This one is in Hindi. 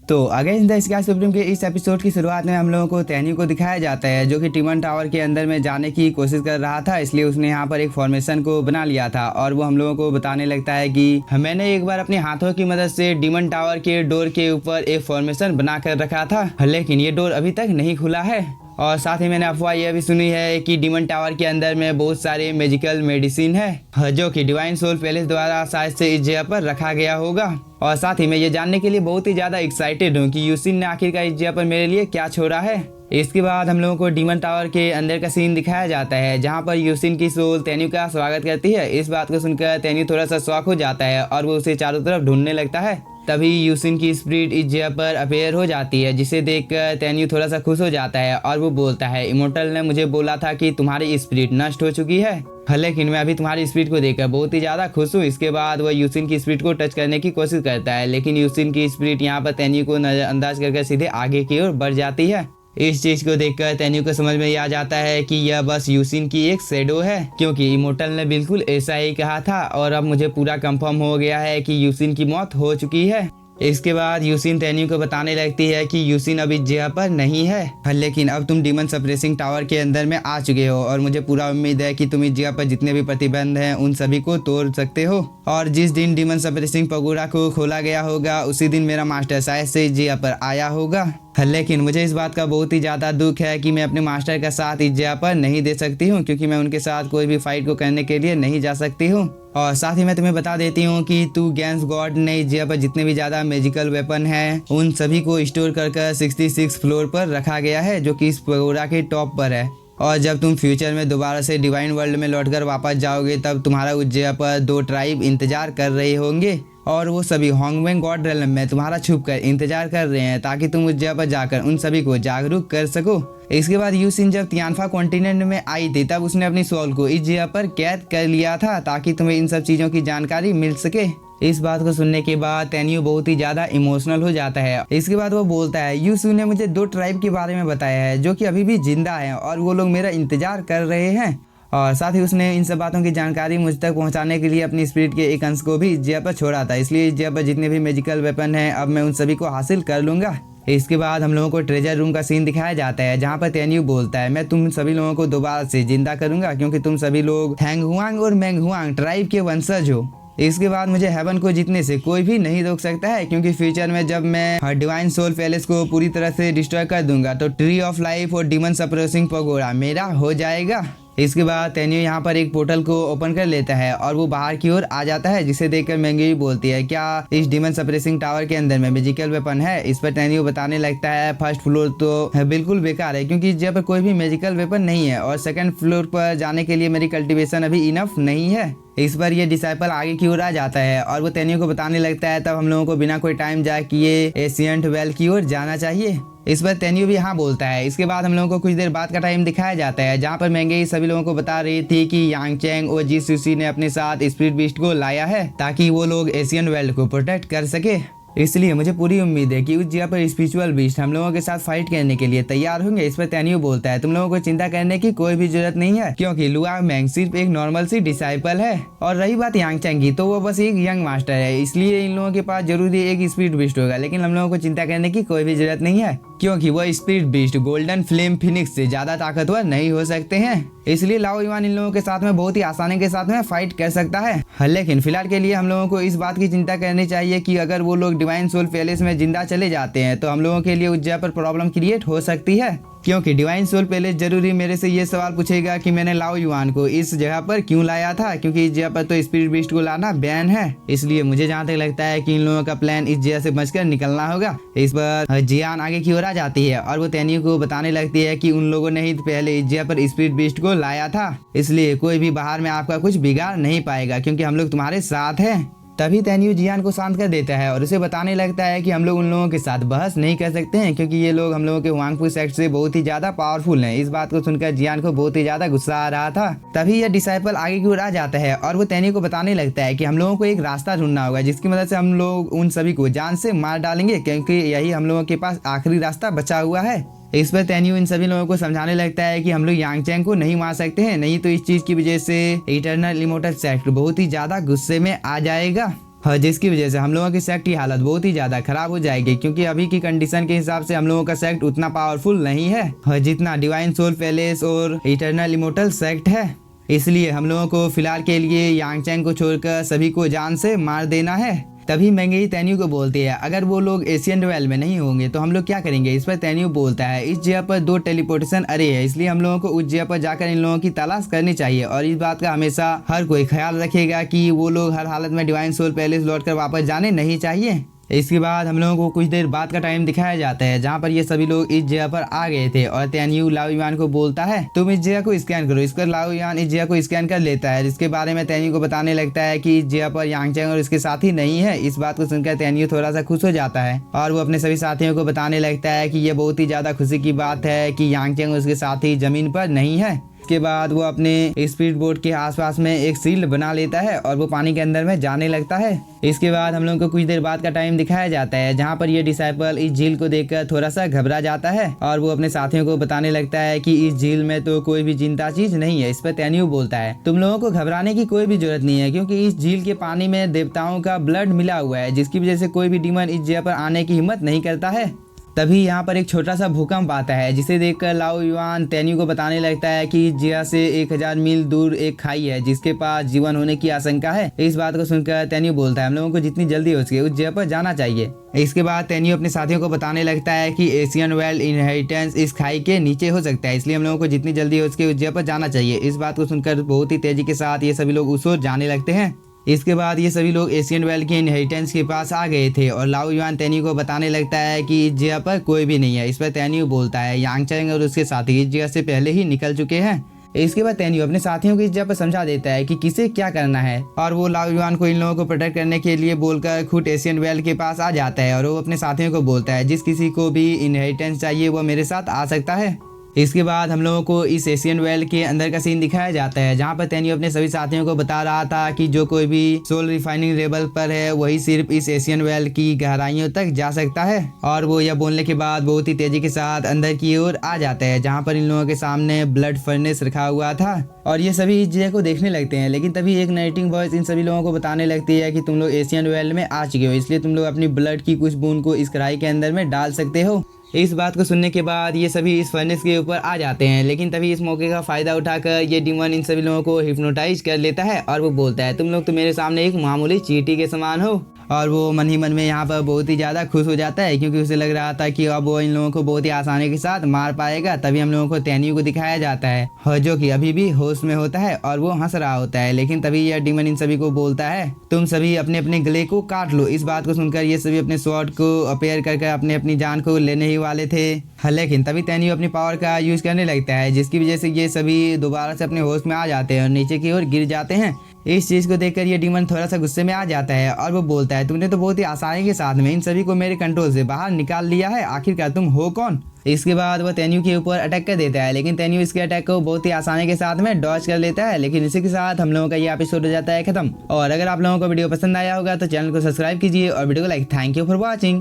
तो अगेंस्ट द स्काई सुप्रीम के इस एपिसोड की शुरुआत में हम लोगों को तैन्यू को दिखाया जाता है जो कि टिमन टावर के अंदर में जाने की कोशिश कर रहा था। इसलिए उसने यहाँ पर एक फॉर्मेशन को बना लिया था और वो हम लोगों को बताने लगता है कि मैंने एक बार अपने हाथों की मदद से डिमन टावर के डोर के ऊपर एक फॉर्मेशन बना कर रखा था, लेकिन ये डोर अभी तक नहीं खुला है। और साथ ही मैंने अफवाह यह भी सुनी है कि डिमन टावर के अंदर में बहुत सारे मैजिकल मेडिसिन है जो कि डिवाइन सोल पैलेस द्वारा शायद से इस जगह पर रखा गया होगा। और साथ ही मैं ये जानने के लिए बहुत ही ज्यादा एक्साइटेड हूँ कि यूसिन ने आखिरकार इस जगह पर मेरे लिए क्या छोड़ा है। इसके बाद हम लोगों को डिमन टावर के अंदर का सीन दिखाया जाता है जहाँ पर यूसिन की सोल तैन्यू का स्वागत करती है। इस बात को सुनकर तैन्यू थोड़ा सा शॉक हो जाता है और वो उसे चारों तरफ ढूंढने लगता है। तभी यूसिन की स्पिरिट इस जगह पर अपेयर हो जाती है, जिसे देखकर तैन्यू थोड़ा सा खुश हो जाता है और वो बोलता है इमोर्टल ने मुझे बोला था कि तुम्हारी स्पिरिट नष्ट हो चुकी है, लेकिन मैं अभी तुम्हारी स्पिरिट को देखकर बहुत ही ज्यादा खुश हूँ। इसके बाद वह यूसिन की स्पिरिट को टच करने की कोशिश करता है, लेकिन यूसिन की स्पिरिट यहाँ पर तैन्यू को नजरअंदाज करके सीधे आगे की ओर बढ़ जाती है। इस चीज को देखकर तैन्यू को समझ में आ जाता है कि यह बस यूसिन की एक शैडो है, क्योंकि इमोर्टल ने बिल्कुल ऐसा ही कहा था और अब मुझे पूरा कंफर्म हो गया है कि यूसिन की मौत हो चुकी है। इसके बाद यूसिन तैन्यू को बताने लगती है कि यूसिन अब इस जगह पर नहीं है, लेकिन अब तुम डिमन सप्रेसिंग टावर के अंदर में आ चुके हो और मुझे पूरा उम्मीद है कि तुम इस जगह पर जितने भी प्रतिबंध हैं उन सभी को तोड़ सकते हो। और जिस दिन डिमन सप्रेसिंग पगोड़ा को खोला गया होगा उसी दिन मेरा मास्टर शायद से इस जगह पर आया होगा, लेकिन मुझे इस बात का बहुत ही ज्यादा दुख है कि मैं अपने मास्टर का साथ इस जगह पर नहीं दे सकती हूँ, क्योंकि मैं उनके साथ कोई भी फाइट को करने के लिए नहीं जा सकती हूँ। और साथ ही मैं तुम्हें बता देती हूँ कि तू गैंस गॉड ने इस जगह पर जितने भी ज्यादा मैजिकल वेपन हैं उन सभी को स्टोर कर 66 फ्लोर पर रखा गया है, जो कि इस पगोड़ा के टॉप पर है। और जब तुम फ्यूचर में दोबारा से डिवाइन वर्ल्ड में लौटकर वापस जाओगे तब तुम्हारा उस जगह पर 2 ट्राइब इंतजार कर रहे होंगे और वो सभी होंगवेंग गॉड रेलम में तुम्हारा छुप कर इंतजार कर रहे हैं ताकि तुम उस जगह पर जाकर उन सभी को जागरूक कर सको। इसके बाद यूसिन जब तियानफा कॉन्टिनेंट में आई थी तब उसने अपनी सोल को इस जगह पर कैद कर लिया था ताकि तुम्हें इन सब चीजों की जानकारी मिल सके। इस बात को सुनने के बाद तैन्यू बहुत ही ज्यादा इमोशनल हो जाता है। इसके बाद वो बोलता है यूसु ने मुझे 2 ट्राइब के बारे में बताया है जो कि अभी भी जिंदा है और वो लोग मेरा इंतजार कर रहे हैं। और साथ ही उसने इन सब बातों की जानकारी मुझ तक पहुंचाने के लिए अपनी स्पिरिट के एक अंश को भी इस जगह पर छोड़ा था, इसलिए इस जगह पर जितने भी मैजिकल वेपन हैं अब मैं उन सभी को हासिल कर लूंगा। इसके बाद हम लोगों को ट्रेजर रूम का सीन दिखाया जाता है जहाँ पर तैन्यू बोलता है मैं तुम सभी लोगों को दोबारा से जिंदा करूंगा क्योंकि तुम सभी लोग थैंगहुआंग और मैंगहुआंग ट्राइब के वंशज हो। इसके बाद मुझे हेवन को जीतने से कोई भी नहीं रोक सकता है, क्योंकि फ्यूचर में जब मैं डिवाइन सोल पैलेस को पूरी तरह से डिस्ट्रॉय कर दूंगा तो ट्री ऑफ लाइफ और डिमन सप्रेसिंग पगोड़ा मेरा हो जाएगा। इसके बाद तैन्यू यहाँ पर एक पोर्टल को ओपन कर लेता है और वो बाहर की ओर आ जाता है, जिसे देखकर मैंगी बोलती है क्या इस डिमन सप्रेसिंग टावर के अंदर में मैजिकल वेपन है। इस पर तैन्यू बताने लगता है फर्स्ट फ्लोर तो बिल्कुल बेकार है क्योंकि इस जगह पर कोई भी मैजिकल वेपन नहीं है और सेकंड फ्लोर पर जाने के लिए मेरी कल्टीवेशन अभी इनफ नहीं है। इस पर ये डिसाइपल आगे की ओर आ जाता है और वो तैन्यू को बताने लगता है तब हम लोगों को बिना कोई टाइम जाए किए एशियंट वेल की ओर जाना चाहिए। इस पर तैन्यू भी हाँ बोलता है। इसके बाद हम लोगों को कुछ देर बाद का टाइम दिखाया जाता है जहाँ पर मैंगे सभी लोगों को बता रही थी कि यांग चैंग और जी सुशी ने अपने साथ स्पिरिट बीस्ट को लाया है ताकि वो लोग एशियन वर्ल्ड को प्रोटेक्ट कर सके। इसलिए मुझे पूरी उम्मीद है कि उस जगह पर स्पिरिचुअल बीस्ट हम लोगों के साथ फाइट करने के लिए तैयार होंगे। इस पर तैन्यू बोलता है तुम लोगों को चिंता करने की कोई भी जरूरत नहीं है क्योंकि लुआ मैंग सिर्फ एक नॉर्मल सी डिसाइपल है और रही बात यांग चैंग की तो वो बस एक यंग मास्टर है, इसलिए इन लोगों के पास जरूरी एक स्पिरिट बीस्ट होगा, लेकिन हम लोगों को चिंता करने की कोई भी जरूरत नहीं है क्योंकि वो spirit beast golden flame Phoenix से ज्यादा ताकतवर नहीं हो सकते हैं। इसलिए लाओ युआन इन लोगों के साथ में बहुत ही आसानी के साथ में फाइट कर सकता है। लेकिन फिलहाल के लिए हम लोगों को इस बात की चिंता करनी चाहिए कि अगर वो लोग डिवाइन सोल पैलेस में जिंदा चले जाते हैं तो हम लोगों के लिए उस जगह पर प्रॉब्लम क्रिएट हो सकती है, क्योंकि डिवाइन सोल पैलेस जरूरी मेरे से ये सवाल पूछेगा कि मैंने लाओ युआन को इस जगह पर क्यों लाया था, क्योंकि इस जगह पर तो स्पिरिट बीस्ट को लाना बैन है। इसलिए मुझे जहाँ तक लगता है कि इन लोगों का प्लान इस जगह से बचकर निकलना होगा। इस पर जियान आगे की ओर आ जाती है और वो तैन्यू को बताने लगती है कि उन लोगों ने ही पहले इस जगह पर स्पिरिट बीस्ट को लाया था, इसलिए कोई भी बाहर में आपका कुछ बिगाड़ नहीं पाएगा क्योंकि हम लोग तुम्हारे साथ हैं। तभी तैन्यू जियान को शांत कर देता है और उसे बताने लगता है कि हम लोग उन लोगों के साथ बहस नहीं कर सकते हैं क्योंकि ये लोग हम लोगों के हुआंगफू सेक्ट से बहुत ही ज्यादा पावरफुल हैं। इस बात को सुनकर जियान को बहुत ही ज्यादा गुस्सा आ रहा था। तभी यह डिसाइपल आगे की ओर आ जाता है और वो तैन्यू को बताने लगता है कि हम लोगों को एक रास्ता ढूंढना होगा जिसकी मदद से हम लोग उन सभी को जान से मार डालेंगे क्योंकि यही हम लोगों के पास आखिरी रास्ता बचा हुआ है। इस पर तैन्यू इन सभी लोगों को समझाने लगता है कि हम लोग यांग चैंग को नहीं मार सकते हैं, नहीं तो इस चीज की वजह से इटर्नल इमोर्टल सेक्ट बहुत ही ज्यादा गुस्से में आ जाएगा। और जिसकी वजह से हम लोगों की सेक्ट की हालत बहुत ही ज़्यादा खराब हो जाएगी, क्योंकि अभी की कंडीशन के हिसाब से हम लोगों का सेक्ट उतना पावरफुल नहीं है और जितना डिवाइन सोल पैलेस और इटर्नल इमोर्टल सेक्ट है। इसलिए हम लोगों को फिलहाल के लिए यांगचैंग को छोड़कर सभी को जान से मार देना है। तभी मेंगई तेन्यू को बोलती है, अगर वो लोग एशियन डुएल में नहीं होंगे तो हम लोग क्या करेंगे। इस पर तेन्यू बोलता है, इस जगह पर 2 टेलीपोर्टेशन अरे है, इसलिए हम लोगों को उस जगह पर जाकर इन लोगों की तलाश करनी चाहिए और इस बात का हमेशा हर कोई ख्याल रखेगा कि वो लोग हर हालत में डिवाइन सोल पैलेस लौटकर वापस जाने नहीं चाहिए। इसके बाद हम लोगों को कुछ देर बाद का टाइम दिखाया जाता है, जहाँ पर ये सभी लोग इस जगह पर आ गए थे और तेन्यू लाओ युआन को बोलता है, तुम इस जगह को स्कैन करो। इस पर लाओ युआन इस जगह को स्कैन कर लेता है, जिसके बारे में तेन्यू को बताने लगता है कि इस जगह पर यांगचैंग और इसके साथी नहीं है। इस बात को सुनकर तेन्यू थोड़ा सा खुश हो जाता है और वो अपने सभी साथियों को बताने लगता है कि ये बहुत ही ज्यादा खुशी की बात है कि यांगचैंग और उसके साथी जमीन पर नहीं है। इसके बाद वो अपने स्पीड बोट के आसपास में एक शील्ड बना लेता है और वो पानी के अंदर में जाने लगता है। इसके बाद हम लोगों को कुछ देर बाद का टाइम दिखाया जाता है, जहाँ पर ये डिसाइपल इस झील को देखकर थोड़ा सा घबरा जाता है और वो अपने साथियों को बताने लगता है कि इस झील में तो कोई भी जिंदा चीज नहीं है। इस पर तेन्यू बोलता है, तुम लोगों को घबराने की कोई भी जरूरत नहीं है, क्योंकि इस झील के पानी में देवताओं का ब्लड मिला हुआ है, जिसकी वजह से कोई भी डीमन इस जगह पर आने की हिम्मत नहीं करता है। तभी यहाँ पर एक छोटा सा भूकंप आता है, जिसे देखकर लाओ युआन तेन्यू को बताने लगता है कि इस जगह से 1000 मील दूर एक खाई है, जिसके पास जीवन होने की आशंका है। इस बात को सुनकर तेन्यू बोलता है, हम लोगों को जितनी जल्दी हो सके उस जगह पर जाना चाहिए। इसके बाद तेन्यू अपने साथियों को बताने लगता है कि एशियन वेल इनहेरिटेंस इस खाई के नीचे हो सकता है, इसलिए हम लोगों को जितनी जल्दी हो सके उस जगह पर जाना चाहिए। इस बात को सुनकर बहुत ही तेजी के साथ ये सभी लोग उस ओर जाने लगते हैं। इसके बाद ये सभी लोग एशियन वेल के इनहेरिटेंस के पास आ गए थे और लाओ युआन तेन्यू को बताने लगता है कि इस जगह पर कोई भी नहीं है। इस पर तेन्यू बोलता है, यांगचैंग और उसके साथी इस जगह से पहले ही निकल चुके हैं। इसके बाद तेन्यू अपने साथियों को इस जगह पर समझा देता है कि किसे क्या करना है और वो लाओ युआन को इन लोगों को प्रोटेक्ट करने के लिए बोलकर खुद एशियन वेल के पास आ जाता है और वो अपने साथियों को बोलता है, जिस किसी को भी इनहेरिटेंस चाहिए वो मेरे साथ आ सकता है। इसके बाद हम लोगों को इस एशियन वेल के अंदर का सीन दिखाया जाता है, जहाँ पर तेन्यू अपने सभी साथियों को बता रहा था कि जो कोई भी सोल रिफाइनिंग लेवल पर है वही सिर्फ इस एशियन वेल की गहराइयों तक जा सकता है। और वो यह बोलने के बाद बहुत ही तेजी के साथ अंदर की ओर आ जाता है, जहाँ पर इन लोगों के सामने ब्लड फर्नेस रखा हुआ था और ये सभी इस जगह को देखने लगते हैं। लेकिन तभी एक नरेटिंग वॉइस इन सभी लोगों को बताने लगती है कि तुम लोग एशियन वेल में आ चुके हो, इसलिए तुम लोग अपनी ब्लड की कुछ बूंद को इस कढ़ाई के अंदर में डाल सकते हो। इस बात को सुनने के बाद ये सभी इस फर्नेस के ऊपर आ जाते हैं, लेकिन तभी इस मौके का फायदा उठाकर ये डीमन इन सभी लोगों को हिप्नोटाइज कर लेता है और वो बोलता है, तुम लोग तो मेरे सामने एक मामूली चींटी के समान हो। और वो मन ही मन में यहाँ पर बहुत ही ज़्यादा खुश हो जाता है, क्योंकि उसे लग रहा था कि अब वो इन लोगों को बहुत ही आसानी के साथ मार पाएगा। तभी हम लोगों को तेन्यू को दिखाया जाता है और जो कि अभी भी होश में होता है और वो हंस रहा होता है। लेकिन तभी यह डीमन इन सभी को बोलता है, तुम सभी अपने अपने गले को काट लो। इस बात को सुनकर ये सभी अपने स्वॉर्ड को अपेयर करके अपने अपनी जान को लेने ही वाले थे, लेकिन तभी तेन्यू अपनी पावर का यूज करने लगता है, जिसकी वजह से ये सभी दोबारा से अपने होश में आ जाते हैं और नीचे की ओर गिर जाते हैं। इस चीज को देखकर ये डीमन थोड़ा सा गुस्से में आ जाता है और वो बोलता है, तुमने तो बहुत ही आसानी के साथ में इन सभी को मेरे कंट्रोल से बाहर निकाल लिया है, आखिरकार तुम हो कौन। इसके बाद वो तेन्यू के ऊपर अटैक कर देता है, लेकिन तेन्यू इसके अटैक को बहुत ही आसानी के साथ में डॉज कर लेता है। लेकिन इसी के साथ हम लोगों का ये एपिसोड हो जाता है खत्म। और अगर आप लोगों को वीडियो पसंद आया होगा तो चैनल को सब्सक्राइब कीजिए और वीडियो को like. Thank you for watching.